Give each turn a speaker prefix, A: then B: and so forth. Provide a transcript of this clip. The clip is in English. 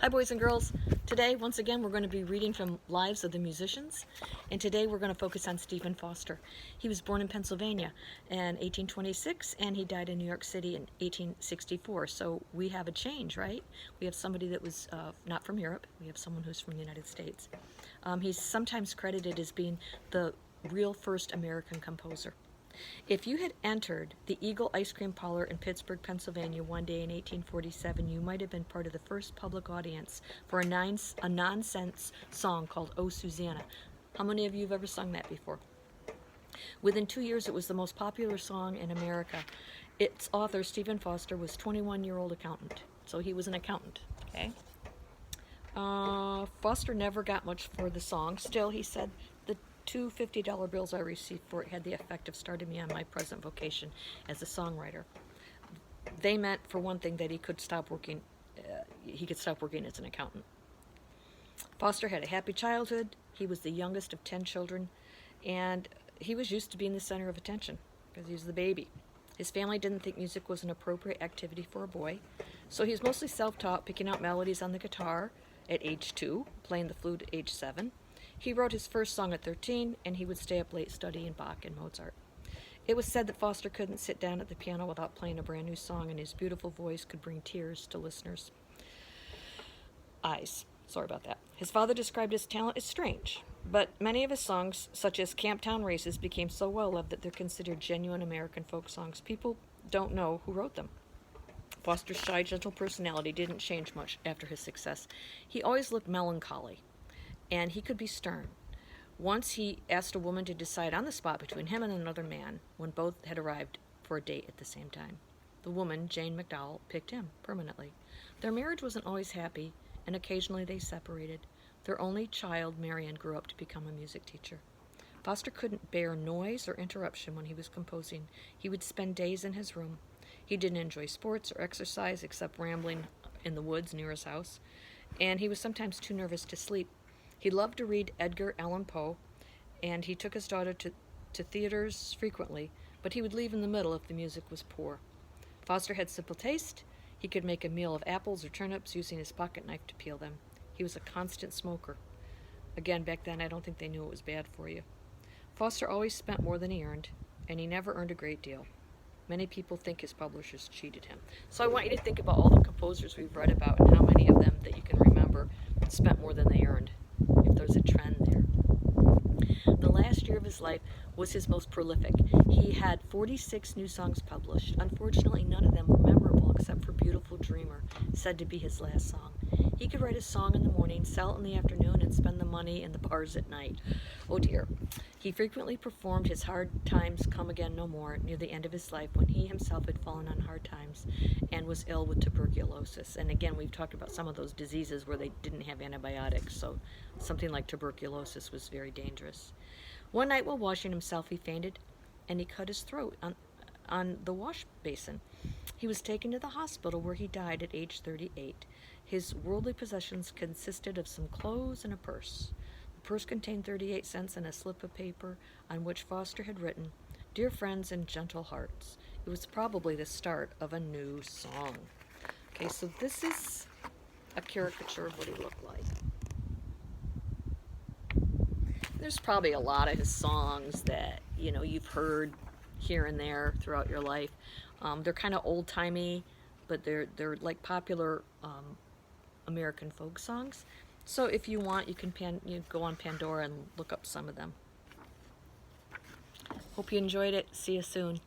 A: Hi boys and girls. Today, once again, we're going to be reading from Lives of the Musicians, and today we're going to focus on Stephen Foster. He was born in Pennsylvania in 1826, and he died in New York City in 1864, so we have a change, right? We have somebody that was not from Europe, we have someone who's from the United States. He's sometimes credited as being the real first American composer. If you had entered the Eagle Ice Cream Parlor in Pittsburgh, Pennsylvania one day in 1847, you might have been part of the first public audience for a nonsense song called Oh Susanna. How many of you have ever sung that before? Within 2 years, it was the most popular song in America. Its author, Stephen Foster, was a 21-year-old accountant. So he was an accountant, okay? Foster never got much for the song. Still, he said, the two $50 bills I received for it had the effect of starting me on my present vocation as a songwriter. They meant, for one thing, that he could stop working. He could stop working as an accountant. Foster had a happy childhood. He was the youngest of 10 children, and he was used to being the center of attention because he was the baby. His family didn't think music was an appropriate activity for a boy, so he was mostly self-taught, picking out melodies on the guitar at age 2, playing the flute at age 7. He wrote his first song at 13, and he would stay up late studying Bach and Mozart. It was said that Foster couldn't sit down at the piano without playing a brand new song, and his beautiful voice could bring tears to listeners' eyes. Sorry about that. His father described his talent as strange, but many of his songs, such as Camptown Races, became so well-loved that they're considered genuine American folk songs. People don't know who wrote them. Foster's shy, gentle personality didn't change much after his success. He always looked melancholy, and he could be stern. Once he asked a woman to decide on the spot between him and another man when both had arrived for a date at the same time. The woman, Jane McDowell, picked him permanently. Their marriage wasn't always happy, and occasionally they separated. Their only child, Marion, grew up to become a music teacher. Foster couldn't bear noise or interruption when he was composing. He would spend days in his room. He didn't enjoy sports or exercise except rambling in the woods near his house, and he was sometimes too nervous to sleep. He loved to read Edgar Allan Poe, and he took his daughter to theaters frequently, but he would leave in the middle if the music was poor. Foster had simple taste. He could make a meal of apples or turnips using his pocket knife to peel them. He was a constant smoker. Again, back then, I don't think they knew it was bad for you. Foster always spent more than he earned, and he never earned a great deal. Many people think his publishers cheated him. So I want you to think about all the composers we've read about and how many of them that you can remember spent more than they earned, if there's a trend there. The last year of his life was his most prolific. He had 46 new songs published. Unfortunately, none of them were memorable except for Beautiful Dreamer, said to be his last song. He could write a song in the morning, sell it in the afternoon, and spend the money in the bars at night. Oh dear. He frequently performed his Hard Times Come Again No More near the end of his life when he himself had fallen on hard times and was ill with tuberculosis. And again, we've talked about some of those diseases where they didn't have antibiotics, so something like tuberculosis was very dangerous. One night while washing himself, he fainted, and he cut his throat on the wash basin. He was taken to the hospital where he died at age 38. His worldly possessions consisted of some clothes and a purse. The purse contained 38 cents and a slip of paper on which Foster had written, "Dear friends and gentle hearts." It was probably the start of a new song. Okay, so this is a caricature of what he looked like. There's probably a lot of his songs that, you've heard here and there throughout your life. They're kind of old-timey, but they're like popular American folk songs. So if you want, you can go on Pandora and look up some of them. Hope you enjoyed it. See you soon.